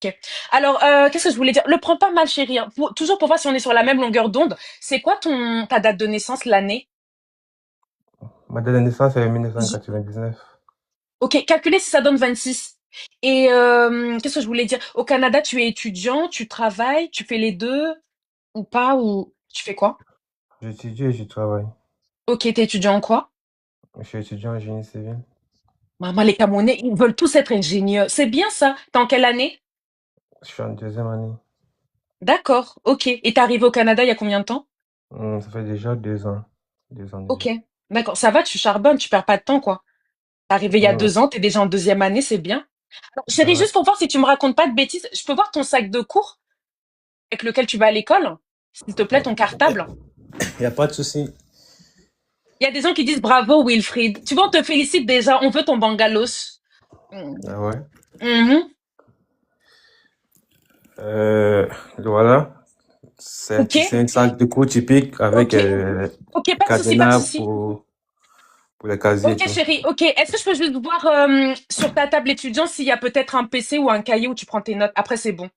Ok. Alors, qu'est-ce que je voulais dire? Le prends pas mal, chérie, hein. Toujours pour voir si on est sur la même longueur d'onde. C'est quoi ta date de naissance, l'année? Ma date de naissance est J- 1999. Ok, calculez si ça donne 26. Et qu'est-ce que je voulais dire? Au Canada, tu es étudiant, tu travailles, tu fais les deux ou pas, ou tu fais quoi? J'étudie et je travaille. Ok, t'es étudiant en quoi? Je suis étudiant en génie civil. Maman, les Camerounais, ils veulent tous être ingénieurs. C'est bien ça. T'es en quelle année? Je suis en deuxième année. D'accord, ok. Et t'es arrivé au Canada il y a combien de temps? Ça fait déjà 2 ans. 2 ans déjà. Ok, d'accord. Ça va, tu charbonnes, tu perds pas de temps, quoi. T'es arrivé il y a Hmm, 2 ans, t'es déjà en deuxième année, c'est bien. Alors, chérie, ouais. juste pour voir si tu me racontes pas de bêtises, je peux voir ton sac de cours avec lequel tu vas à l'école? S'il te plaît, ton cartable. Y a pas de souci. Il y a des gens qui disent bravo, Wilfried. Tu vois, on te félicite déjà, on veut ton bangalos. Mhm. Ah ouais. Mhm. Euh, voilà. C'est Ok, c'est un sac de cours typique avec ok, ok, pas de souci, pas de cadenas souci. pour les casiers et Ok, tout. chérie, ok. Est-ce que je peux juste voir sur ta table étudiant s'il y a peut-être un PC ou un cahier où tu prends tes notes? Après, c'est bon.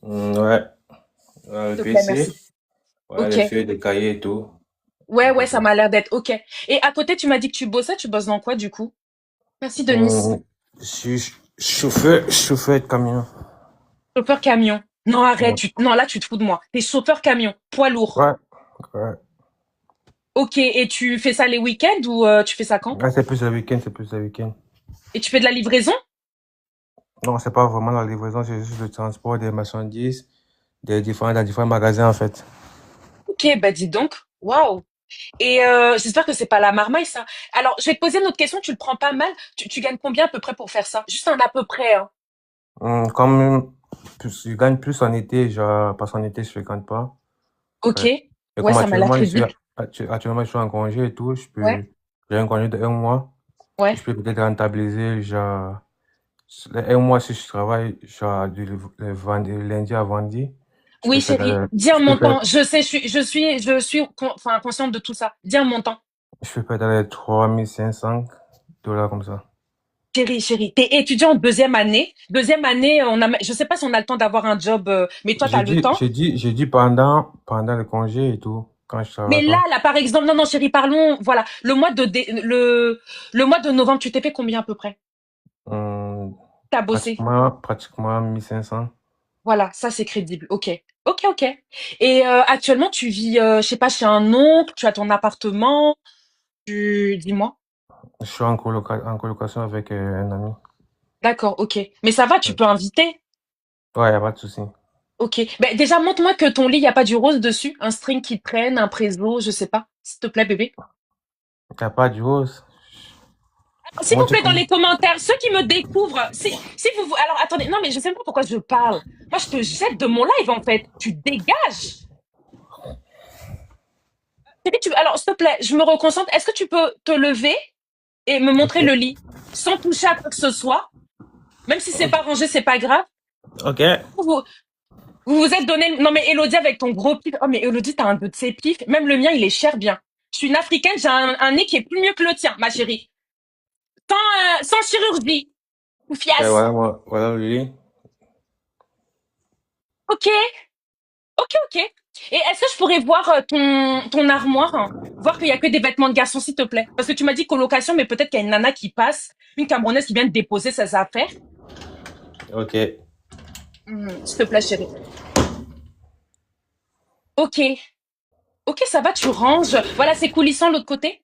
Ouais. Le S'il te plaît, PC, merci. ouais, Ok. les feuilles de cahier et tout. Ouais, Un ouais, peu ça ça. m'a l'air d'être ok. Et à côté, tu m'as dit que tu bossais, tu bosses dans quoi du coup? Merci, Denis. Hum, je suis chauffeur de camion. Chauffeur camion. Non, arrête, Ouais. non, là, tu te fous de moi. T'es chauffeur camion, poids lourd. Ouais. Ouais. Ok, et tu fais ça les week-ends ou tu fais ça quand? Ah, c'est plus le week-end, c'est plus le week-end. Et tu fais de la livraison? Non, c'est pas vraiment la livraison, c'est juste le transport des marchandises dans différents magasins, en fait. Ok, bah dis donc. Waouh. Et j'espère que c'est pas la marmaille, ça. Alors, je vais te poser une autre question, tu le prends pas mal. Tu gagnes combien à peu près pour faire ça? Juste un à peu près, hein. Comme je gagne plus en été, genre, parce qu'en été, je fréquente pas. Ok. Ouais. Et Ouais, comme ça m'a l'air actuellement, crédible. actuellement, je suis en congé et tout, Ouais, j'ai un congé de 1 mois. ouais. Je peux peut-être rentabiliser, genre, les 1 mois si je travaille, genre, du lundi à vendredi. Je peux Oui, faire, chérie, dis un je peux faire, montant. Je sais, enfin, consciente de tout ça. Dis un montant. je peux faire dans les 3500 $ comme ça. Chérie, t'es étudiant en deuxième année. Deuxième année, je sais pas si on a le temps d'avoir un job, mais toi, t'as le temps. J'ai dit pendant le congé et tout, quand je Mais travaille là, pas. là, par exemple, non, non, chérie, parlons, voilà, le mois de novembre, tu t'es fait combien à peu près? Hum, T'as bossé. pratiquement 1500. Voilà, ça c'est crédible. Ok, ok, ok. Et actuellement, tu vis, je sais pas, chez un oncle, tu as ton appartement, dis-moi. Je suis en colocation avec un ami. D'accord, ok. Mais ça va, tu Ouais, peux inviter. ouais, y a pas de souci. Ok. Ben, déjà, montre-moi que ton lit, il y a pas du rose dessus, un string qui traîne, un préso, je sais pas. S'il te plaît, bébé. Y a pas de rose. S'il Comment vous tu plaît, dans comment? les commentaires, ceux qui me découvrent, si vous, alors attendez, non mais je sais même pas pourquoi je parle. Moi, je te jette de mon live en fait. Tu dégages. Alors, s'il te plaît, je me reconcentre. Est-ce que tu peux te lever et me Ok, montrer le lit sans toucher à quoi que ce soit, même si c'est pas rangé, c'est pas grave. ok. Vous vous, vous êtes donné. Non mais Elodie avec ton gros pif. Oh mais Elodie, t'as un de ces pifs. Même le mien, il est cher bien. Je suis une africaine, j'ai un nez qui est plus mieux que le tien, ma chérie. Sans chirurgie. Ou Et fiasse. voilà, voilà le lit. Ok. Ok, ok. Et est-ce que je pourrais voir ton armoire, hein, voir qu'il y a que des vêtements de garçon, s'il te plaît? Parce que tu m'as dit colocation, mais peut-être qu'il y a une nana qui passe, une Camerounaise qui vient de déposer ses affaires. Ok. S'il te plaît, chérie. Ok, ok, ça va, tu ranges. Voilà, c'est coulissant de l'autre côté.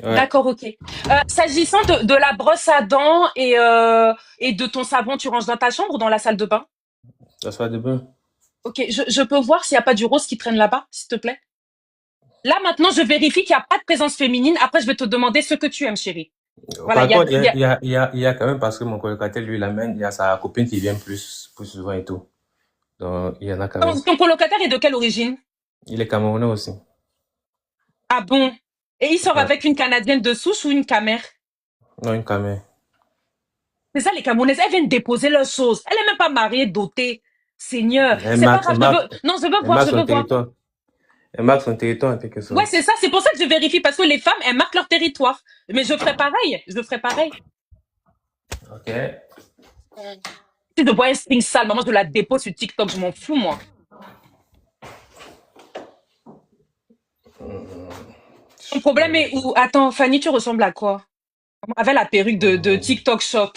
Ouais. D'accord, ok. S'agissant de la brosse à dents et de ton savon, tu ranges dans ta chambre ou dans la salle de bain? Ça soit demain. Ok, je peux voir s'il n'y a pas du rose qui traîne là-bas, s'il te plaît? Là, maintenant, je vérifie qu'il n'y a pas de présence féminine. Après, je vais te demander ce que tu aimes, chérie. Voilà, Par contre, il y a quand même, parce que mon colocataire, lui, l'amène, il y a sa copine qui vient plus souvent et tout. Donc, il y en a quand même. ton colocataire est de quelle origine? Il est camerounais aussi. Ah bon? Et il sort Ouais. avec une Canadienne de souche ou une Camère? Non, une camé. C'est ça, les Camerounaises, elles viennent déposer leurs choses. Elle est même pas mariée, dotée. Seigneur, c'est pas grave, non, Elle marque je son veux voir. territoire. Elle marque son territoire en quelque Ouais, sorte. c'est ça, c'est pour ça que je vérifie, parce que les femmes, elles marquent leur territoire. Mais je ferai pareil, je ferai pareil. Ok. S'il Si je vois un string sale, maman, je la dépose sur TikTok, je m'en fous, moi. Ton problème est où? Attends, Fanny, tu ressembles à quoi? Avec la perruque de Euh, TikTok Shop.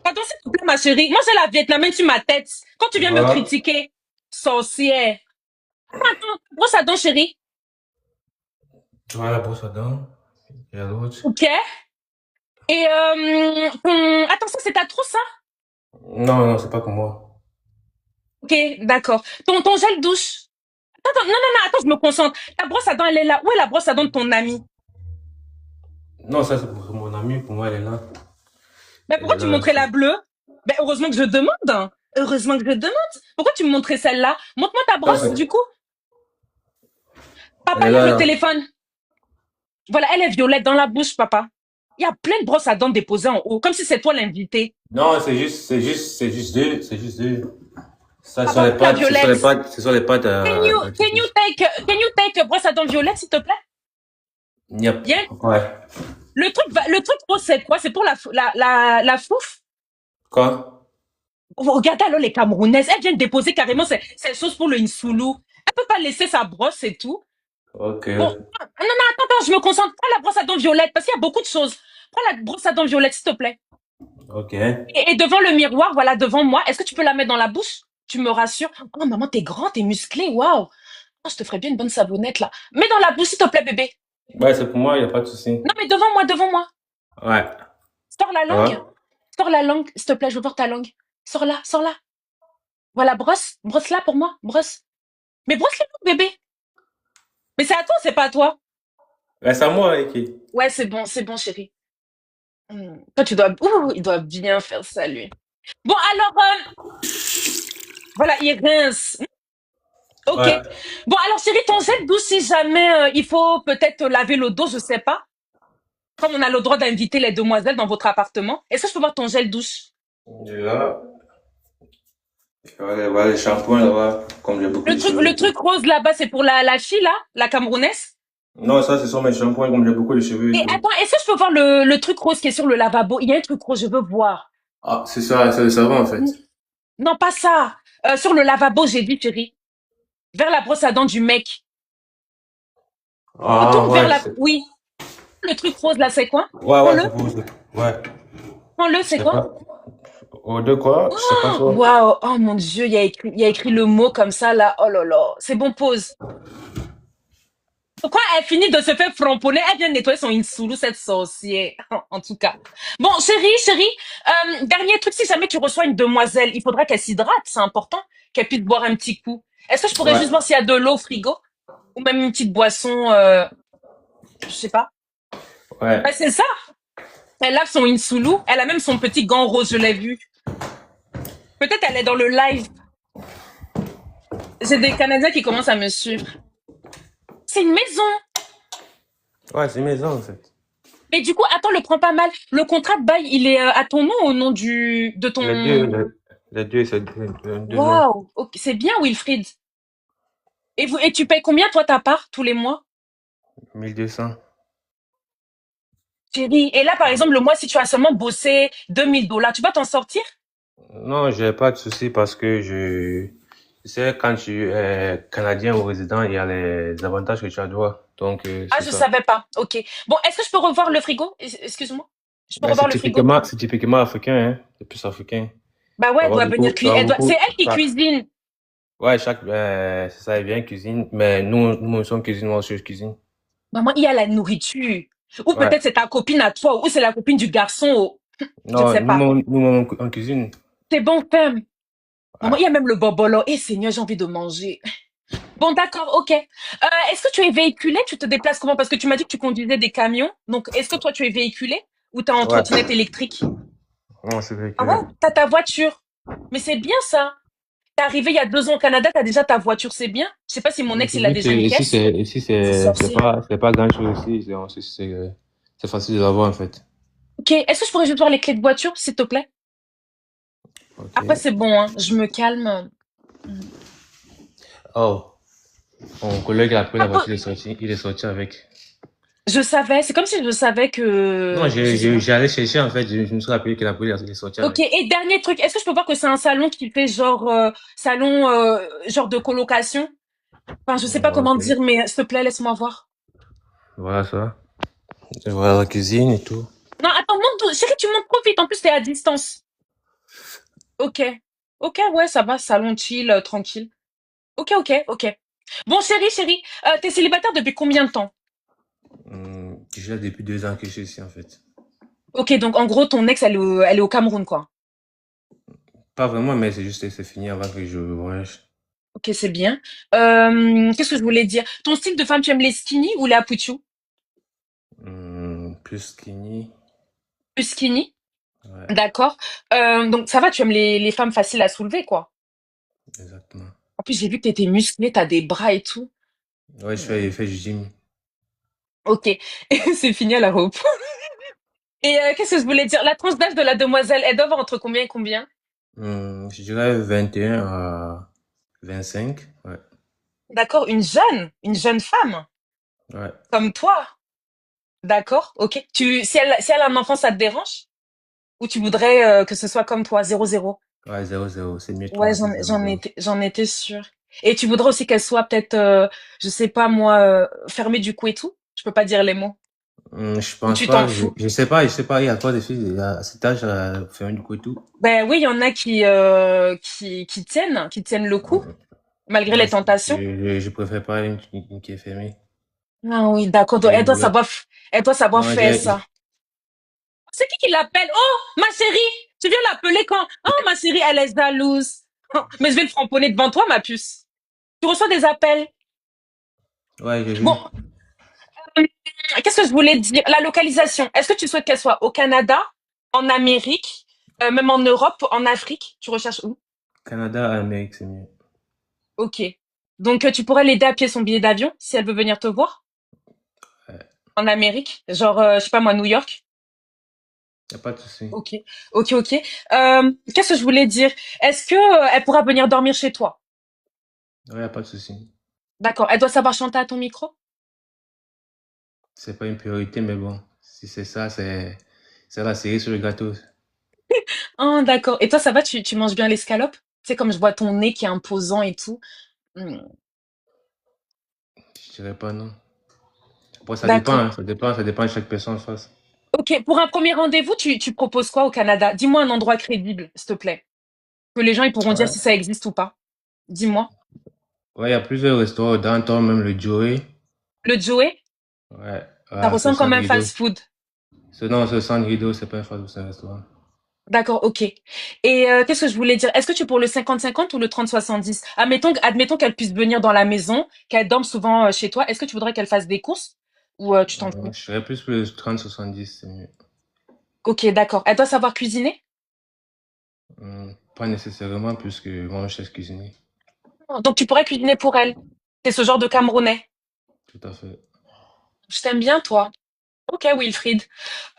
Pardon, s'il te plaît, ma chérie. Moi, j'ai la vietnamienne sur ma tête. Quand tu viens me voilà. critiquer, sorcière. Attends, brosse à dents, chérie. Tu vois la brosse à dents. Il y a l'autre. Ok. Et, attends, ça, c'est ta trousse, ça? Non, non, c'est pas comme moi. Ok, d'accord. Ton gel douche. Attends, non, non, non, attends, je me concentre. Ta brosse à dents, elle est là. Où est la brosse à dents de ton ami? Non, ça c'est pour mon ami. Pour moi, elle est là. Mais Elle pourquoi est tu là. montrais la bleue? Ben, heureusement que je demande. Heureusement que je demande. Pourquoi tu me montrais celle-là? Montre-moi ta Ça, brosse, du coup. elle Papa, est lève le là. téléphone. Voilà, elle est violette dans la bouche, papa. Il y a plein de brosses à dents déposées en haut, comme si c'est toi l'invité. Non, c'est juste deux. C'est juste deux. Ça, ce sont Papa, les où la pattes. Ce sont les violette? pattes. Ce sont les pattes Can you, à can you Titus. can you take brosse à dents violette, s'il te plaît? Yep. Bien. Ouais. Le truc rose, c'est quoi? C'est pour la fouf? Quoi? Regardez alors les Camerounaises. Elles viennent déposer carrément ces choses pour le Insoulou. Elle peut pas laisser sa brosse et tout. Ok. Bon, non, non, attends, attends, je me concentre. Prends la brosse à dents violette, parce qu'il y a beaucoup de choses. Prends la brosse à dents violette, s'il te plaît. Ok. Et devant le miroir, voilà, devant moi, est-ce que tu peux la mettre dans la bouche? Tu me rassures. Oh, maman, t'es grand, t'es musclé, waouh. Oh, je te ferais bien une bonne savonnette, là. Mets dans la bouche, s'il te plaît, bébé. Ouais, c'est pour moi, il n'y a pas de souci. Non, mais devant moi, devant moi. Ouais. Sors la Ça langue. va? Sors la langue, s'il te plaît, je veux voir ta langue. Sors là, sors là. Voilà, brosse. Brosse là pour moi, brosse. Mais brosse les langues, bébé. Mais c'est à toi, c'est pas à toi. Ouais, c'est à moi, Eki. Ouais, c'est bon, chérie. Toi, tu dois. Ouh, il doit bien faire ça, lui. Bon, alors, voilà, il rince. Ok. Ouais. Bon, alors, chérie, ton jet douce, si jamais il faut peut-être laver le dos, je sais pas. Comme on a le droit d'inviter les demoiselles dans votre appartement, est-ce que je peux voir ton gel douche? Et là, voilà, les shampoings là-bas, comme j'ai beaucoup Le de truc, cheveux le et tout. truc rose là-bas, c'est pour la fille là, la Camerounaise. Non, ça, ce sont mes shampoings, comme j'ai beaucoup de cheveux et Et tout. attends, est-ce que je peux voir le truc rose qui est sur le lavabo? Il y a un truc rose, je veux voir. Ah, c'est ça, c'est le savon en N- fait. Non, pas ça. Sur le lavabo, j'ai dit, chérie. Vers la brosse à dents du mec. Ah, Retourne vers ouais, la. Oui. Le truc rose là, c'est quoi? ouais, ouais, Prends-le. c'est pour ça. Ouais, Prends-le, je c'est sais quoi? pas. Oh, de quoi? Je sais pas Oh, trop. waouh. Oh mon Dieu, il y a écrit le mot comme ça là. Oh là là. C'est bon, pause. Pourquoi elle finit de se faire framponner, elle vient nettoyer son insoulou, cette sorcière. En tout cas. Bon, chérie, dernier truc, si jamais tu reçois une demoiselle, il faudra qu'elle s'hydrate, c'est important, qu'elle puisse boire un petit coup. Est-ce que je pourrais Ouais, juste voir s'il y a de l'eau au frigo? Ou même une petite boisson, je sais pas. ouais. Ouais, c'est ça. Elle a son insoulou, elle a même son petit gant rose, je l'ai vu. Peut-être elle est dans le live. J'ai des Canadiens qui commencent à me suivre. C'est une maison. Ouais, c'est maison en fait. Mais du coup, attends, le prends pas mal. Le contrat de bail, il est à ton nom ou au nom de Les deux, ton... les deux, c'est deux noms. Waouh, ok, c'est bien, Wilfried. Et tu payes combien, toi, ta part, tous les mois? 1200. Chérie. Et là, par exemple, le mois, si tu as seulement bossé 2000 $, tu vas t'en sortir? Non, j'ai pas de souci parce que je sais quand tu es canadien ou résident, il y a les avantages que tu as droit. Donc, Ah, c'est je ça. savais pas. Ok. Bon, est-ce que je peux revoir le frigo? Excuse-moi. Je peux Mais revoir le frigo? c'est typiquement africain, hein. C'est plus africain. Bah ouais, Ça elle va doit venir beaucoup, ça va cuisiner. C'est beaucoup. elle qui cuisine. Ouais, c'est ça, il vient cuisine. Mais nous sommes cuisine, moi aussi, je cuisine. Maman, il y a la nourriture. Ou Ouais. peut-être c'est ta copine à toi, ou c'est la copine du garçon. Je ne Non, sais pas. on cuisine. C'est bon, femme. Maman, Ouais. il y a même le bobolo. Eh Seigneur, j'ai envie de manger. Bon, d'accord, ok. Est-ce que tu es véhiculé? Tu te déplaces comment? Parce que tu m'as dit que tu conduisais des camions. Donc, est-ce que toi, tu es véhiculé ou t'es en Ouais. trottinette électrique? Non, c'est Ah ouais, véhiculé. t'as ta voiture. Mais c'est bien ça. T'es arrivé il y a 2 ans au Canada, t'as déjà ta voiture, c'est bien. Je sais pas si mon ex, il a déjà une caisse. C'est sorcier. C'est pas grand chose ici. C'est facile de l'avoir, en fait. Ok, est-ce que je pourrais juste voir les clés de voiture, s'il te plaît? Après, Ok. c'est bon, hein. Je me calme. Hmm. Oh, mon collègue a pris la Ah, voiture, il est sorti avec. Je savais, c'est comme si je savais Non, que, je sais pas. j'allais chercher en fait, je me suis rappelé que la police est sortie Ok, avec. et dernier truc, est-ce que je peux voir que c'est un salon qui fait genre salon genre de colocation? Enfin, je sais pas Ouais, comment ok. dire, mais s'il te plaît, laisse-moi voir. Voilà ça. Voilà la cuisine et tout. Non, attends, monte, chérie, tu montes trop vite. En plus, t'es à distance. Ok, ok, ouais, ça va, salon chill, tranquille. Ok, ok, ok. Bon, chérie, t'es célibataire depuis combien de temps? Déjà depuis 2 ans que je suis ici en fait. Ok, donc en gros, ton ex, elle est au Cameroun, quoi. Pas vraiment, mais c'est juste que c'est fini avant que je voyage. Ok, c'est bien. Qu'est-ce que je voulais dire? Ton style de femme, tu aimes les skinny ou les apouchou? Plus skinny. Plus skinny? Ouais, D'accord. Donc ça va, tu aimes les femmes faciles à soulever, quoi. exactement. En plus, j'ai vu que t'étais musclé, t'as des bras et tout. Ouais, Hmm. je fais du gym. Ok, et c'est fini à la robe. Et qu'est-ce que je voulais dire? La tranche d'âge de la demoiselle, elle doit avoir entre combien et combien? Je dirais 21 à 25. Ouais, D'accord, une jeune femme, ouais, comme toi. D'accord, ok. Si elle a un enfant, ça te dérange? Ou tu voudrais que ce soit comme toi, 0-0? ouais, 0-0. C'est mieux Ouais, toi, c'est j'en, zéro j'en zéro. étais, j'en étais sûre. Et tu voudrais aussi qu'elle soit peut-être, je sais pas moi, fermée du cou et tout? Je peux pas dire les mots. Je Ou pense tu t'en pas, fous? je sais pas, il y a quoi de filles à cet âge à faire du coup et tout. Ben oui, il y en a qui tiennent le coup, Hum, malgré Moi, les tentations. je préfère pas une qui est fermée. Ah oui, d'accord. Donc, J'ai Elle une doit ouverte. savoir, elle doit savoir Non, faire ça. C'est qui l'appelle? Oh, ma chérie! Tu viens l'appeler quand? Oh, ma chérie, elle est jalouse. Oh, mais je vais le framponner devant toi, ma puce. Tu reçois des appels. ouais, j'ai vu. Bon, qu'est-ce que je voulais te dire? La localisation. Est-ce que tu souhaites qu'elle soit au Canada, en Amérique, même en Europe, en Afrique? Tu recherches où? Canada, Amérique, c'est mieux. Ok. Donc, tu pourrais l'aider à payer son billet d'avion si elle veut venir te voir Ouais, en Amérique, genre, je sais pas moi, New York. y a pas de souci. Ok, ok, ok. Qu'est-ce que je voulais dire? Est-ce que elle pourra venir dormir chez toi? Ouais, y a pas de souci. D'accord. Elle doit savoir chanter à ton micro? C'est pas une priorité, mais bon, si c'est ça, c'est la cerise sur le gâteau. Ah, d'accord. Et toi, ça va? Tu manges bien l'escalope? Tu sais, comme je vois ton nez qui est imposant et tout. Hmm. Je dirais pas non. Bon, ça dépend, D'accord. hein, ça dépend de chaque personne en face. Ok. Pour un premier rendez-vous, tu proposes quoi au Canada? Dis-moi un endroit crédible, s'il te plaît. Que les gens ils pourront dire Ouais, si ça existe ou pas. Dis-moi. ouais, il y a plusieurs restaurants au downtown, même le Joey. Le Joey? Ouais, Ça ouais, ce ressemble comme centre un rideau. fast-food. Ce centre rideau, c'est pas un fast food, c'est un restaurant. D'accord, ok. Et qu'est-ce que je voulais dire? Est-ce que tu es pour le 50-50 ou le 30-70? Admettons qu'elle puisse venir dans la maison, qu'elle dorme souvent chez toi. Est-ce que tu voudrais qu'elle fasse des courses ou tu t'en fous? Je serais plus pour le 30-70, c'est mieux. Ok, d'accord. Elle doit savoir cuisiner? Pas nécessairement, puisque moi, je sais cuisiner. Donc tu pourrais cuisiner pour elle. C'est ce genre de Camerounais. Tout à fait. Je t'aime bien, toi. Ok, Wilfried.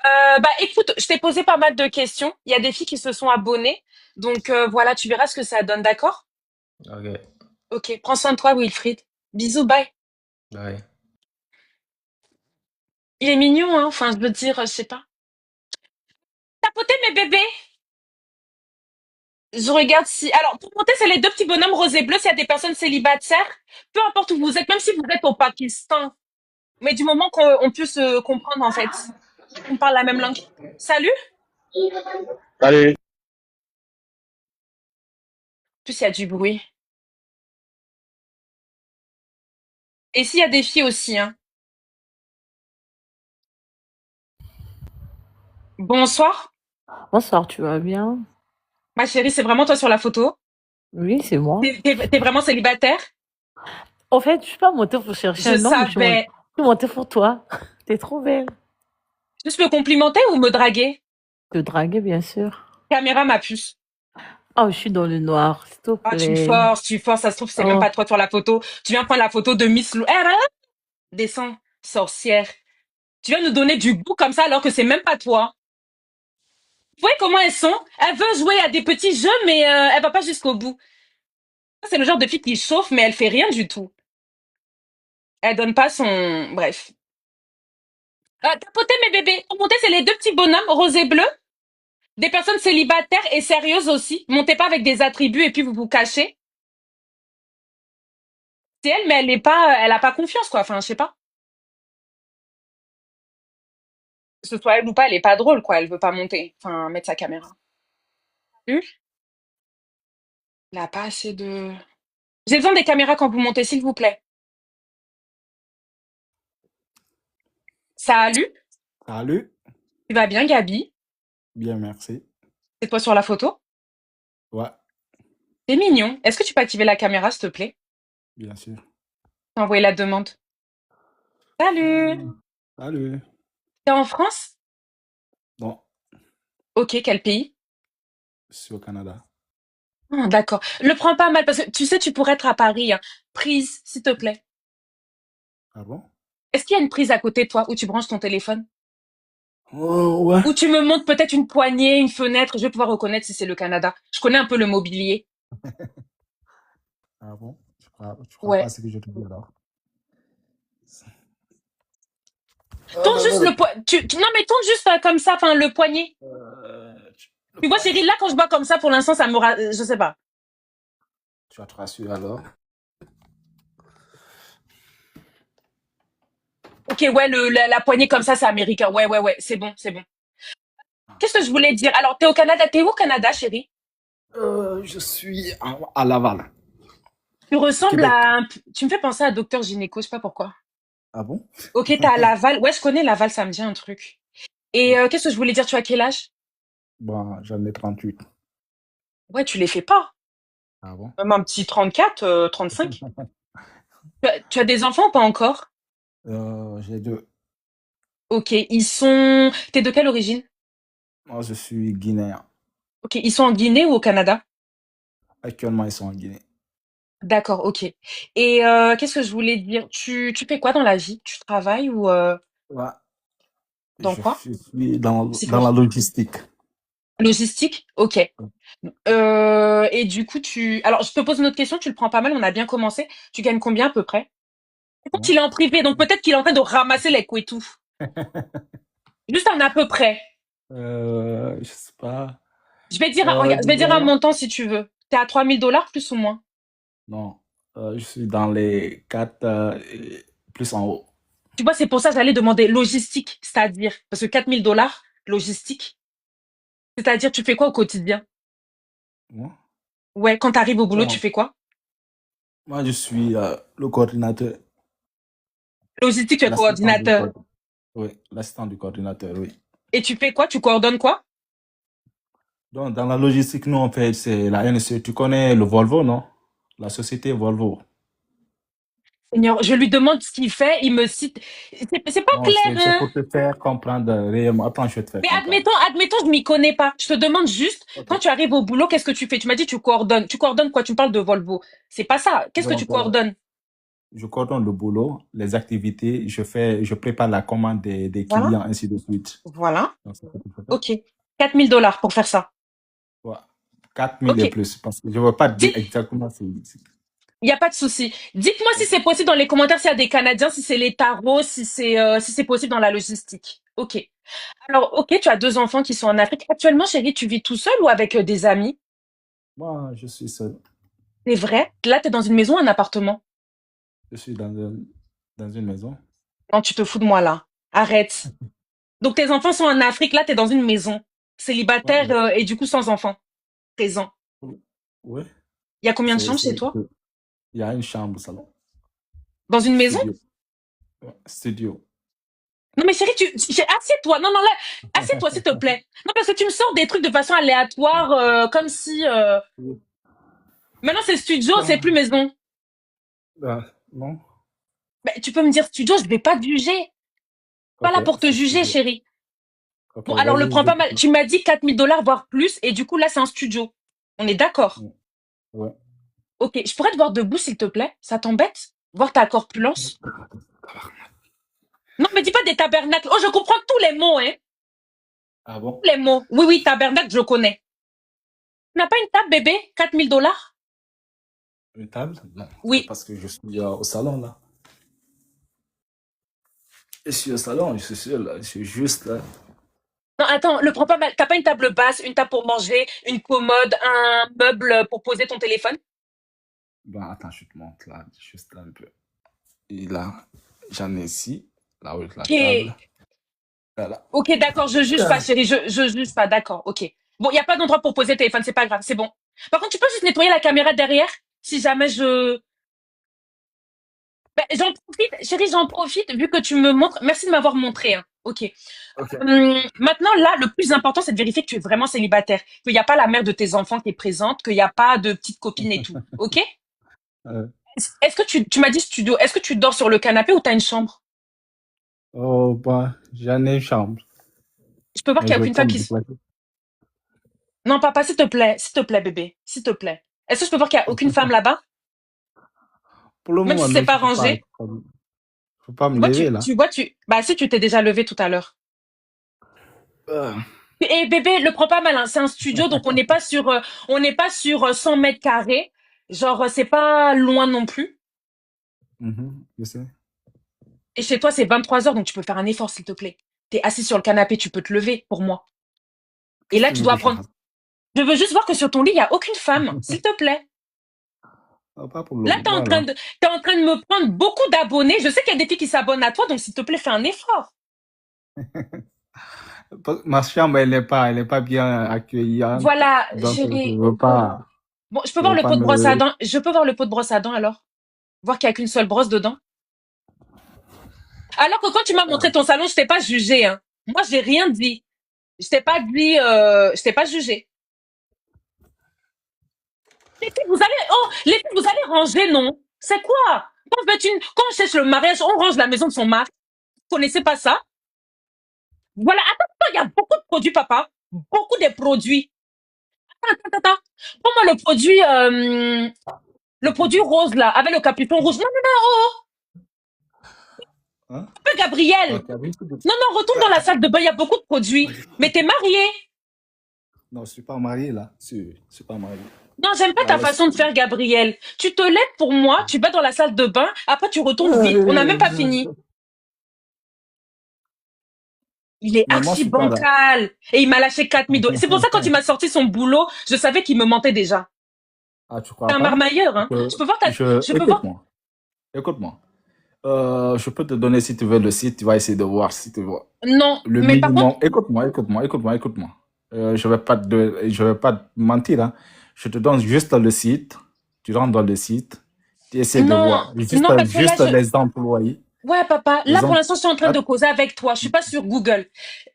Bah écoute, je t'ai posé pas mal de questions. Il y a des filles qui se sont abonnées. Donc voilà, tu verras ce que ça donne, d'accord? Ok, Ok, prends soin de toi, Wilfried. Bisous, bye. bye. Il est mignon, hein. Enfin, je veux dire, je sais pas. Tapoter mes bébés. Je regarde si. Alors, pour monter, c'est les deux petits bonhommes rose et bleu s'il y a des personnes célibataires. Peu importe où vous êtes, même si vous êtes au Pakistan. Mais du moment qu'on peut se comprendre, en fait. On parle la même langue. Salut? Allez, En plus, il y a du bruit. Et s'il y a des filles aussi, hein. Bonsoir. Bonsoir, tu vas bien? Ma chérie, c'est vraiment toi sur la photo? Oui, c'est moi. T'es vraiment célibataire? En fait, je suis pas montée pour chercher Je un homme, savais. je suis montée pour toi. T'es trop belle. Juste me complimenter ou me draguer? Te draguer, bien sûr. Caméra, ma puce. Oh, je suis dans le noir, s'il te Ah, plaît. tu forces, ça se trouve, c'est même Oh, pas toi sur la photo. Tu viens prendre la photo de Miss Lou. Eh, descends, sorcière. Tu viens nous donner du goût comme ça alors que c'est même pas toi. Vous voyez comment elles sont? Elle veut jouer à des petits jeux, mais elle va pas jusqu'au bout. C'est le genre de fille qui chauffe, mais elle fait rien du tout. Elle donne pas son... Bref. Tapoter mes bébés. Monter, c'est les deux petits bonhommes, rose et bleu. Des personnes célibataires et sérieuses aussi. Montez pas avec des attributs et puis vous vous cachez. C'est elle, mais elle a pas confiance, quoi. Enfin, je sais pas. Que ce soit elle ou pas, elle est pas drôle, quoi. Elle veut pas monter. Enfin, mettre sa caméra. Elle a pas assez de... J'ai besoin des caméras quand vous montez, s'il vous plaît. Salut. Salut, Tu vas bien, Gabi? bien merci. C'est toi sur la photo? Ouais, C'est mignon. Est-ce que tu peux activer la caméra, s'il te plaît? bien sûr. T'as envoyé la demande. Salut. Salut. T'es en France? Bon, Ok, quel pays? je suis au Canada. Ah, d'accord. Le prends pas mal parce que tu sais, tu pourrais être à Paris, hein. Prise, s'il te plaît. Ah bon? Est-ce qu'il y a une prise à côté de toi où tu branches ton téléphone? Oh, ouais. Où tu me montres peut-être une poignée, une fenêtre, je vais pouvoir reconnaître si c'est le Canada. Je connais un peu le mobilier. Ah bon? Tu crois pas Ouais. ce que je te dis alors? Tourne juste le poignet. Non, mais tourne juste comme ça, enfin, le poignet. Le Tu vois, poignet. Cyril, là, quand je vois comme ça, pour l'instant, je sais pas. Tu vas te rassurer alors? Ok, ouais, la poignée comme ça, c'est américain. Ouais, ouais, ouais, c'est bon, c'est bon. Qu'est-ce que je voulais dire? Alors, t'es au Canada, t'es où au Canada, chérie? Je suis à Laval, Tu ressembles Québec. à tu me fais penser à Docteur Gynéco, je sais pas pourquoi. Ah bon? Ok, t'es à Laval. Ouais, je connais Laval, ça me dit un truc. Et Ouais. qu'est-ce que je voulais dire? Tu as quel âge? Bon, j'en ai 38. Ouais, tu les fais pas. Ah bon? Même un petit 34, 35. Tu as des enfants ou pas encore? J'ai deux. Ok, ils sont... T'es de quelle origine? Moi, je suis guinéen. Ok, ils sont en Guinée ou au Canada? Actuellement, ils sont en Guinée. D'accord, ok. Et qu'est-ce que je voulais dire? Tu fais quoi dans la vie? Tu travailles ou Ouais. dans Je quoi? suis C'est dans quoi? la logistique. Logistique? Ok. Et du coup, Alors, je te pose une autre question, tu le prends pas mal, on a bien commencé. Tu gagnes combien à peu près? Par contre, Bon. il est en privé, donc peut-être qu'il est en train de ramasser les coups et tout. Juste un à peu près. Je sais pas. Regarde, je vais dire un Disons, montant si tu veux. T'es à 3000 $ plus ou moins. non, je suis dans les 4 et plus en haut. Tu vois, c'est pour ça que j'allais demander logistique, c'est-à-dire, parce que 4000 $, logistique, c'est-à-dire, tu fais quoi au quotidien? Moi, Ouais, quand t'arrives au boulot, tu bon, fais quoi? moi, je suis le coordinateur, Logistique, tu es l'assistant du coordinateur. coordinateur. Oui, l'assistant du coordinateur, oui. Et tu fais quoi? Tu coordonnes quoi? Donc, dans la logistique, nous, on fait, c'est la NSE. Tu connais le Volvo, non? La société Volvo. Seigneur, je lui demande ce qu'il fait, il me cite. C'est pas Non, clair, c'est hein? pour te faire comprendre réellement. Attends, je vais te faire Mais comprendre. admettons, je m'y connais pas. Je te demande juste, Ok. quand tu arrives au boulot, qu'est-ce que tu fais? Tu m'as dit tu coordonnes. Tu coordonnes quoi? Tu me parles de Volvo. C'est pas ça. Qu'est-ce que tu Donc, coordonnes? je coordonne le boulot, les activités, je prépare la commande des Voilà. clients, ainsi de suite. Voilà. Donc, c'est ça que je fais. Ok. 4000 $ pour faire ça. Ouais. 4000 Ok. et plus, parce que je ne veux pas te dire Dis, exactement. il n'y a pas de souci. Dites-moi si c'est possible dans les commentaires s'il y a des Canadiens, si c'est les tarots, si c'est possible dans la logistique. Ok. Alors, ok, tu as deux enfants qui sont en Afrique. Actuellement, chérie, tu vis tout seul ou avec des amis? Moi, je suis seul. C'est vrai? Là, t'es dans une maison ou un appartement? Je suis dans une maison. Non, tu te fous de moi là. Arrête. Donc tes enfants sont en Afrique, là, t'es dans une maison. Ouais, Célibataire et du coup sans enfants. Présent. ouais. Il y a combien de C'est, chambres c'est- chez toi? il y a une chambre, salon, Dans une maison? studio. Ouais, studio. Non mais chérie, assieds-toi. Non, non, là, assieds-toi s'il te plaît. Non, parce que tu me sors des trucs de façon aléatoire, comme si... Maintenant c'est studio, c'est plus maison. Non? Ben, tu peux me dire studio, je vais pas te juger. Pas Ok, là pour te c'est juger, studio. chérie. Ok, Bon, alors le vas-y, prends je pas mal. t'écoute. Tu m'as dit 4000 $, voire plus, et du coup là c'est un studio. On est d'accord. Ouais. Ouais. Ok, je pourrais te voir debout, s'il te plaît? Ça t'embête? Voir ta corpulence? Non, mais dis pas des tabernacles. Oh, je comprends tous les mots, hein. Ah bon? Tous les mots. Oui, oui, tabernacle, je connais. Tu n'as pas une table, bébé? 4000 $? Une table? Non, c'est Oui. parce que je suis au salon, là. Je suis au salon, je suis sûr, là. Je suis juste là. Non, attends, le prends pas mal. T'as pas une table basse, une table pour manger, une commode, un meuble pour poser ton téléphone? Bon, attends, je te montre là, juste là un peu. Et là, j'en ai ici, là où est la table. Ok, Voilà. ok, d'accord, je juge pas, chérie, je juge pas, d'accord, ok. Bon, il y a pas d'endroit pour poser le téléphone, c'est pas grave, c'est bon. Par contre, tu peux juste nettoyer la caméra derrière, si jamais je... Ben, j'en profite, chérie, j'en profite, vu que tu me montres. Merci de m'avoir montré, hein. Ok. Ok. Maintenant, là, le plus important, c'est de vérifier que tu es vraiment célibataire, qu'il n'y a pas la mère de tes enfants qui est présente, qu'il n'y a pas de petite copine et tout. Ok? Euh, Est-ce que tu m'as dit studio, est-ce que tu dors sur le canapé ou t'as une chambre? oh, bah, j'en ai une chambre, Je peux voir mais qu'il n'y je a vais aucune pas femme me qui... déplacer. Non, papa, s'il te plaît, bébé, s'il te plaît. Est-ce que je peux voir qu'il n'y a aucune femme là-bas? Pour le Même moment, si non, c'est je pas peux pas, rangé? je peux pas me Moi, lever là. bah, si tu t'es déjà levé tout à l'heure. Euh, Et bébé, le prends pas mal, hein. C'est un studio, donc on n'est pas sur 100 mètres carrés. Genre, c'est pas loin non plus. je sais. Et chez toi, c'est 23 heures, donc tu peux faire un effort, s'il te plaît. T'es assis sur le canapé, tu peux te lever pour moi. Et Qu'est-ce là, que tu tu veux que dois je prendre. fasse? Je veux juste voir que sur ton lit, il y a aucune femme, s'il te plaît. Pas pour le Là, moment, là. t'es en train de me prendre beaucoup d'abonnés. Je sais qu'il y a des filles qui s'abonnent à toi, donc s'il te plaît, fais un effort. Ma chambre, elle n'est pas bien accueillante, Voilà, donc chérie. Bon, je veux pas je me. peux voir le pot de brosse à dents alors? Voir qu'il n'y a qu'une seule brosse dedans? Alors que quand tu m'as montré ton salon, je t'ai pas jugé, hein. Moi, j'ai rien dit. Je t'ai pas jugé. Les filles, les filles, vous allez ranger, non? C'est quoi? Quand on cherche le mariage, on range la maison de son mari. Vous connaissez pas ça? Voilà, attends, il y a beaucoup de produits, papa. Beaucoup de produits. Attends. Prends-moi le produit rose, là, avec le capuchon rouge. Non, Hein? Gabriel. Ok, oui. Non, retourne dans la salle de bain, il y a beaucoup de produits. Mais t'es marié. Non, je suis pas marié là. Je suis pas marié. Non, j'aime pas Là, ta façon de faire, Gabriel. Tu te lèves pour moi, tu vas dans la salle de bain, après tu retournes vite. On n'a même pas fini. Il est Mais moi, je archi suis pas là. bancal. Et il m'a lâché 4 000 dollars. C'est pour ça, quand il m'a sorti son boulot, je savais qu'il me mentait déjà. Ah, tu T'es crois un pas? marmailleur, hein. Je peux voir. Écoute-moi. Écoute-moi. Je peux te donner, si tu veux, le site. Tu vas essayer de voir si tu vois. Non, Le mais par contre, minimum. Écoute-moi. Je vais pas te mentir, hein. Je te donne juste le site. Tu rentres dans le site. Tu essaies de non, voir. non, parce que là, Juste les employés. ouais, papa, là, Les pour em- l'instant, je suis en train Ah, de causer avec toi. Je suis pas sur Google.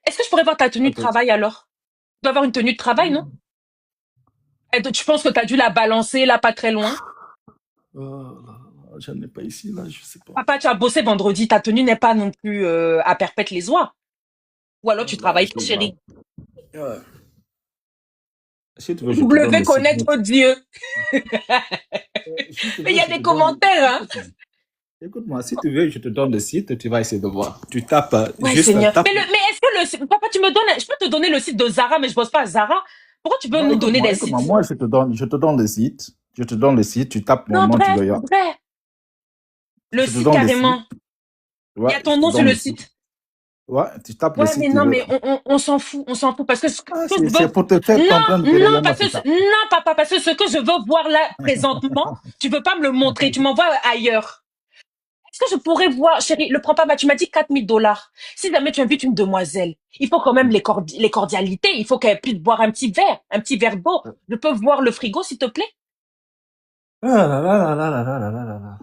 Est-ce que je pourrais voir ta tenue de ok. travail alors? Tu dois avoir une tenue de travail, non? Tu penses que tu as dû la balancer là, pas très loin? J'en ai pas ici, là, je sais pas. Papa, tu as bossé vendredi, ta tenue n'est pas non plus à perpète les oies. Ou alors tu Là, travailles je pas, vois. chérie. Ouais. Si tu veux, je te donne W le site. connaître Dieu. Si tu Mais il veux, y a je des te donne. commentaires, hein. Écoute-moi. Écoute-moi, si tu veux, je te donne le site, tu vas essayer de voir. Tu tapes, Ouais, juste Seigneur. tape. Mais est-ce que papa, je peux te donner le site de Zara, mais je bosse pas à Zara. Pourquoi tu veux Non, nous donner des écoute-moi. sites? Moi, je te donne le site. Je te donne le site, tu tapes mon Non, nom, tu verras. vrai. Le Je te site donne le site. carrément. Il y Ouais, a ton je te nom sur donne le le site. site. Ouais, tu tapes le Ouais, mais site, tu non, verras. mais on s'en fout, parce que ce que Ah, je c'est veux, pour te faire comprendre que non, réellement, c'est ça. non, papa, parce que ce que je veux voir là, présentement, tu veux pas me le montrer, tu m'envoies ailleurs. Est-ce que je pourrais voir, chérie, le prends pas, bah, tu m'as dit 4 000 dollars. Si jamais tu invites une demoiselle, il faut quand même les cordialités, il faut qu'elle puisse boire un petit verre d'eau. Je peux voir le frigo, s'il te plaît? Ah là là là là là là là là là là.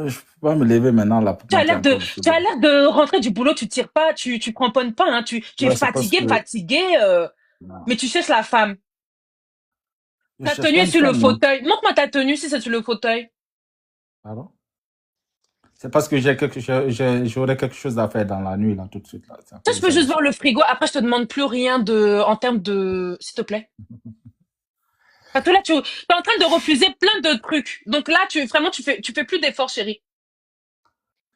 Je peux pas me lever maintenant là pour montrer encore le Tu frigo. as l'air de rentrer du boulot, tu tires pas, tu cramponnes pas, hein, tu es Ouais, c'est parce que fatigué, non, mais tu cherches la femme. je Ta cherche tenue pas est une sur le femme, non. fauteuil. Montre-moi ta tenue si c'est sur le fauteuil. Pardon? C'est parce que j'aurais quelque chose à faire dans la nuit là tout de suite là. C'est à Ça, cause je de peux ça que juste je voir suis. le frigo. Après, je te demande plus rien en termes de, s'il te plaît. Parce que là, tu es en train de refuser plein de trucs. Donc là, vraiment, tu fais plus d'efforts, chérie.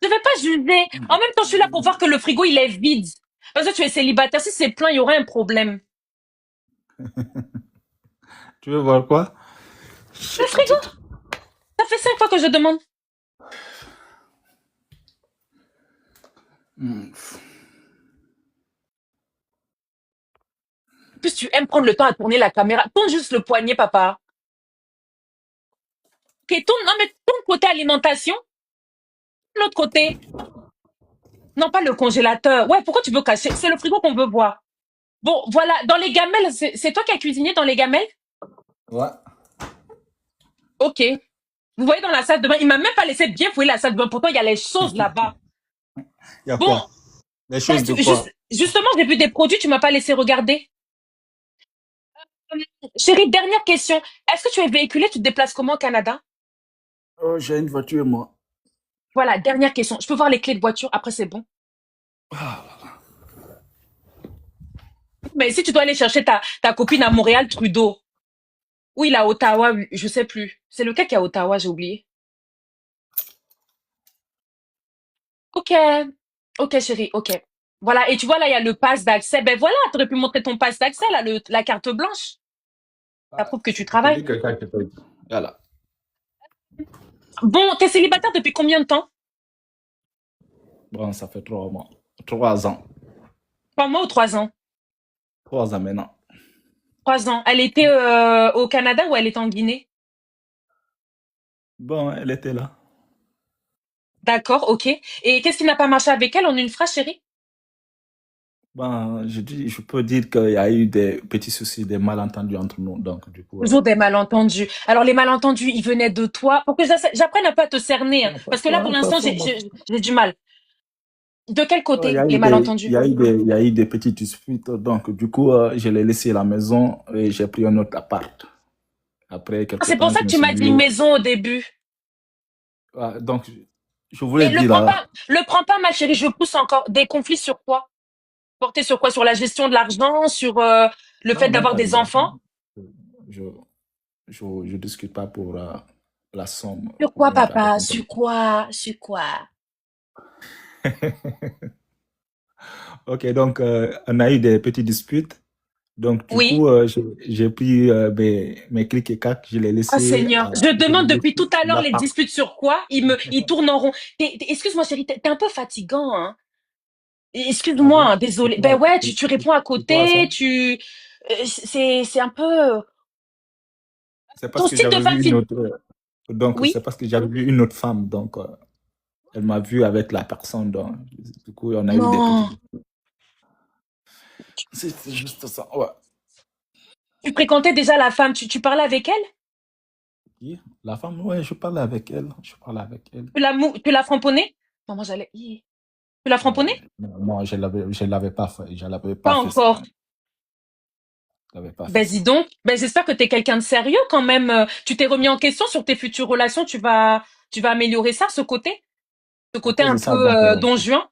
Je vais pas juger. En même temps, je suis là pour voir que le frigo, il est vide. Parce que tu es célibataire. Si c'est plein, il y aurait un problème. Tu veux voir quoi? Le frigo, ça fait 5 fois que je demande. Hmm. En plus, tu aimes prendre le temps à tourner la caméra. Tourne juste le poignet, papa. Ok, tourne, non, mais tourne côté alimentation, l'autre côté. Non, pas le congélateur. Ouais, pourquoi tu veux cacher? C'est le frigo qu'on veut voir. Bon, voilà, dans les gamelles, c'est toi qui as cuisiné dans les gamelles? Ouais. Ok. Vous voyez dans la salle de bain, il m'a même pas laissé bien fouiller la salle de bain. Pourtant, il y a les choses là-bas. Il y a Bon, quoi? Les choses de quoi? justement, j'ai vu des produits, tu m'as pas laissé regarder. Chérie, dernière question. Est-ce que tu es véhiculé, tu te déplaces comment au Canada? Oh, j'ai une voiture, moi. Voilà, dernière question. Je peux voir les clés de voiture, après c'est bon. Ah, Mais si tu dois aller chercher ta copine à Montréal, Trudeau. Oui, il est à Ottawa, je sais plus. C'est lequel qui est à Ottawa, j'ai oublié. Ok. Ok, chérie, ok. Voilà, et tu vois, là, il y a le pass d'accès. Ben voilà, t'aurais pu montrer ton pass d'accès, là, la carte blanche. Ça prouve que tu je te travailles. dis quelqu'un qui peut. Voilà. Bon, t'es célibataire depuis combien de temps? Bon, ça fait 3 mois. 3 ans. 3 mois ou 3 ans? 3 ans maintenant. 3 ans. Elle était au Canada ou elle est en Guinée? Bon, elle était là. D'accord, ok. Et qu'est-ce qui n'a pas marché avec elle en une phrase, chérie? Bon, je peux dire qu'il y a eu des petits soucis, des malentendus entre nous. Donc, du coup, Toujours des malentendus. Alors, les malentendus, ils venaient de toi pour que j'apprenne un peu à te cerner, hein. non, Parce que là, pour l'instant, parfois, bon. j'ai du mal. De quel Oh, côté, les malentendus? il y a eu des petits disputes. Donc, du coup, je l'ai laissé à la maison et j'ai pris un autre appart. Après Ah, quelque c'est pour temps, ça je que me tu suis m'as dit, dit maison au début. donc, je voulais Et dire, là, le prends pas mal, chérie, je pousse encore. Des conflits sur quoi? Portés sur quoi? Sur la gestion de l'argent, sur le fait non, même d'avoir pas de des enfants? l'argent. Je, je discute pas pour la somme, Sur ou quoi, bien la papa? compagnie. Sur quoi? Sur quoi? Ok, donc, on a eu des petites disputes. Donc, du Oui. coup, j'ai pris mes clics et clacs, Oh Seigneur, je je l'ai demande depuis tout laissé à l'heure les l'appart. disputes sur quoi? Il tourne en rond. Excuse-moi chérie, t'es un peu fatigant, hein. Ah Excuse-moi, bon? hein, désolé. Ben ouais, tu réponds à C'est quoi ça? côté, c'est un peu C'est ton parce que style de j'avais femme vu une fille. autre. Donc, c'est Oui. parce que j'avais vu une autre femme. Donc, elle m'a vu avec la personne. Donc, du coup, on a eu des Non. petites. C'est juste ça. Ouais. Tu fréquentais déjà la femme, tu parlais avec elle? Qui? La femme, ouais, je parlais avec elle. Je parlais avec elle. Tu l'as frapponnée? Non, moi j'allais. Tu l'as Non, frapponnée? non, je l'avais pas fait. Je l'avais pas Pas fait ça. encore. Je l'avais pas fait Ben dis ça. donc. Ben j'espère que t'es quelqu'un de sérieux quand même. Tu t'es remis en question sur tes futures relations, tu vas améliorer ça, ce côté? Ce À côté cause un de ça, peu don Juan?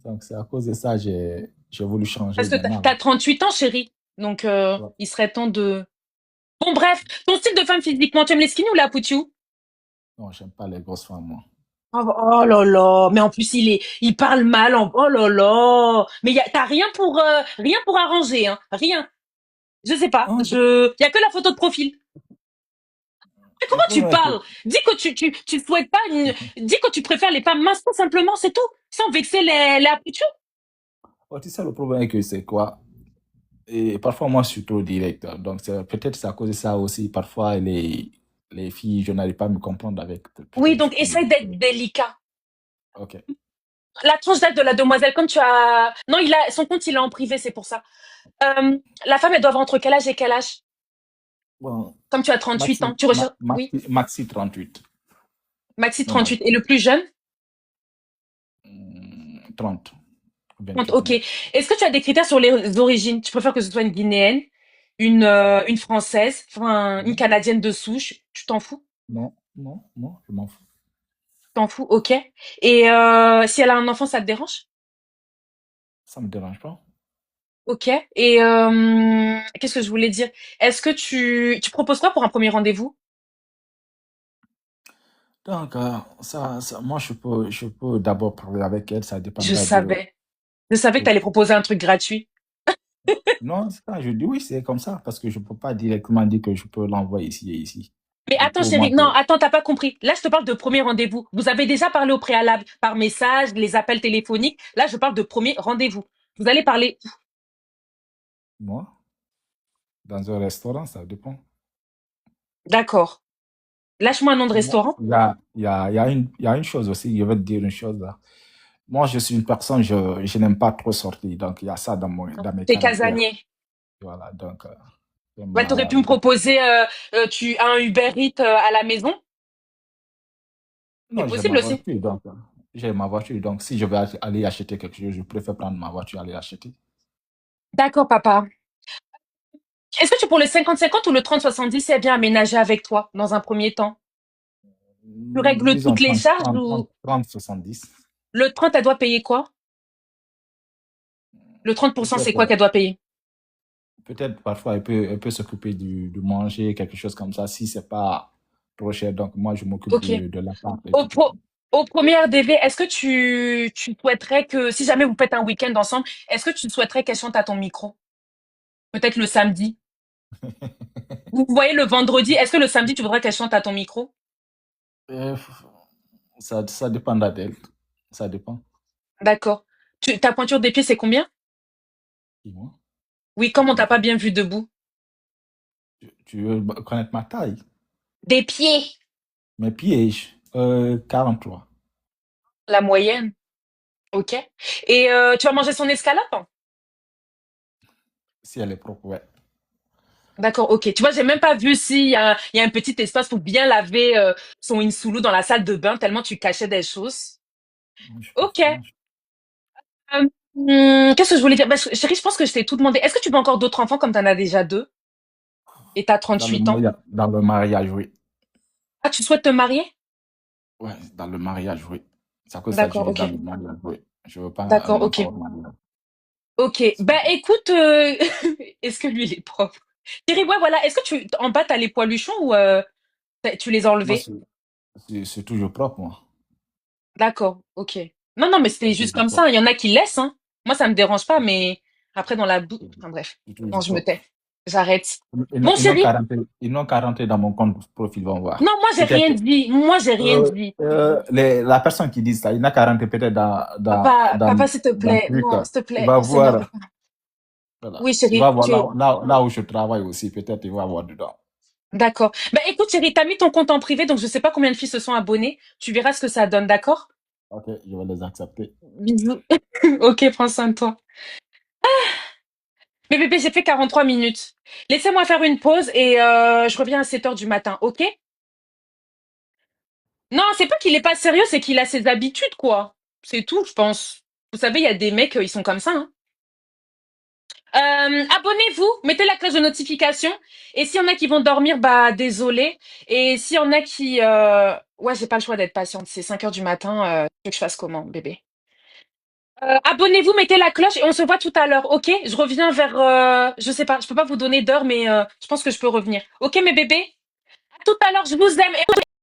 donc c'est à cause de ça, j'ai voulu changer Parce que maintenant. t'as 38 ans, chérie. Donc, Ouais. il serait temps de... Bon, bref, ton style de femme physiquement, tu aimes les skinny ou la poutchou? Non, j'aime pas les grosses femmes, moi. Oh là là, mais en plus, il parle mal. Oh là là. Mais t'as rien pour arranger, hein. Rien. Je sais pas. Non, Y a que la photo de profil. Mais le comment tu problème est que parles? Dis que tu souhaites pas dis que tu préfères les femmes minces, tout simplement, c'est tout. Sans vexer les poutchou. oh, tu sais, le problème est que c'est quoi? Et parfois, moi, je suis trop direct. Donc, peut-être c'est à cause de ça aussi. Parfois, les filles, je n'arrive pas à me comprendre avec. Oui, Peut-être je donc peux me. essaye d'être délicat. Ok. La tranche d'âge de la demoiselle, comme tu as... Non, son compte, il est en privé, c'est pour ça. La femme, elle doit avoir entre quel âge et quel âge? Bon, Comme tu as 38 ans, tu recherches... Oui, maxi 38. maxi Non, moi, 38. Et le plus jeune? 30. 30, 28 ok. même. Est-ce que tu as des critères sur les origines? Tu préfères que ce soit une Guinéenne, une Française, enfin, une Non, Canadienne de souche? Tu t'en fous? non, non, non, je m'en fous. T'en fous, ok. Et si elle a un enfant, ça te dérange? Ça me dérange pas. Ok. Et qu'est-ce que je voulais dire? Est-ce que tu proposes quoi pour un premier rendez-vous? Donc, moi, je peux d'abord parler avec elle. Ça Je dépendra de. savais. Je savais que tu allais proposer un truc gratuit. Non, c'est pas, je dis oui, c'est comme ça, parce que je peux pas directement dire que je peux l'envoyer ici et ici. Mais Du attends, coup, moi, chérie, non, attends, t'as pas compris. Là, je te parle de premier rendez-vous. Vous avez déjà parlé au préalable, par message, les appels téléphoniques. Là, je parle de premier rendez-vous. Vous allez parler. moi, dans un restaurant, ça dépend. D'accord. Lâche-moi un nom de Moi, restaurant. il y a une chose aussi, je vais te dire une chose là. Moi, je suis une personne, je n'aime pas trop sortir, donc il y a ça dans mes T'es caractères. casanier. Voilà, donc j'aime, Ouais, t'aurais pu me proposer un Uber Eats à la maison. C'est non, possible aussi. j'ai ma voiture, donc si je vais aller acheter quelque chose, je préfère prendre ma voiture et aller acheter. D'accord, papa. Est-ce que tu pour le 50-50 ou le 30-70 c'est bien aménagé avec toi dans un premier temps? Tu règles Disons toutes les 30, charges 30, ou 30, 30, 70. le 30, elle doit payer quoi? Le 30%, c'est Peut-être, quoi qu'elle doit payer? peut-être parfois elle peut s'occuper de manger, quelque chose comme ça, si c'est pas trop cher. Donc moi, je m'occupe Ok. de l'appart et Au, tout. pro- Au premier RDV, est-ce que tu souhaiterais que, si jamais vous faites un week-end ensemble, est-ce que tu souhaiterais qu'elle chante à ton micro? Peut-être le samedi. Vous voyez le vendredi, est-ce que le samedi, tu voudrais qu'elle chante à ton micro? Euh, ça dépendra d'elle. Ça dépend. D'accord. Ta pointure des pieds, c'est combien? Dis-moi. Oui, comme on t'a Donc, pas bien vu debout. tu veux connaître ma taille? Des pieds, Mes pieds, 43. la moyenne. Ok. Et tu vas manger son escalope? Si elle est propre, ouais. D'accord, ok. Tu vois, j'ai même pas vu il y a un petit espace pour bien laver son insoulou dans la salle de bain, tellement tu cachais des choses. Je pense Ok. pas. Qu'est-ce que je voulais dire? Bah, chérie, je pense que je t'ai tout demandé. Est-ce que tu veux encore d'autres enfants comme t'en as déjà deux et t'as 38 ans? Dans le mariage, oui. Ah, tu souhaites te marier? Ouais, dans le mariage, oui. C'est à cause de ça que je D'accord, dis dans ok. le mariage, oui. Je veux pas un D'accord, ok. enfant au mariage. Ok. C'est Bah pour ça. écoute, est-ce que lui il est propre? Chérie, ouais, voilà. Est-ce que en bas t'as les poiluchons ou tu les as Moi, enlevés? c'est toujours propre, moi. D'accord, ok. Non, non, mais c'était C'est juste toujours comme ça. propre. Il y en a qui laissent, hein. Moi, ça me dérange pas, mais après, dans la boue. Enfin, bref. C'est Non, toujours je me propre. tais. J'arrête. Bon, chéri. Ils n'ont qu'à rentrer dans mon compte profil, vont voir. Non, moi, j'ai rien Peut-être, dit. Moi, j'ai rien dit. la personne qui dit ça, il n'a qu'à rentrer peut-être Papa, s'il te dans le plaît. truc. Non, s'il te Il plaît. va On s'énerve voir, pas. voilà. Oui, Il va chéri, voir tu es. là où je travaille aussi. Peut-être il va voir dedans. D'accord. Bah, écoute, chéri, t'as mis ton compte en privé, donc je sais pas combien de filles se sont abonnées. Tu verras ce que ça donne, d'accord? Ok, je vais les accepter. Bisous. Ok, prends soin de toi. Mais bébé, j'ai fait 43 minutes. Laissez-moi faire une pause et je reviens à 7 heures du matin, ok? Non, c'est pas qu'il est pas sérieux, c'est qu'il a ses habitudes, quoi. C'est tout, je pense. Vous savez, il y a des mecs, ils sont comme ça, hein. Abonnez-vous, mettez la cloche de notification. Et s'il y en a qui vont dormir, bah désolé. Et s'il y en a qui... Ouais, j'ai pas le choix d'être patiente. C'est 5 heures du matin. Tu veux que je fasse comment, bébé? Abonnez-vous, mettez la cloche et on se voit tout à l'heure, ok? Je reviens vers... je sais pas, je peux pas vous donner d'heure, mais je pense que je peux revenir. Ok, mes bébés? À tout à l'heure, je vous aime. Et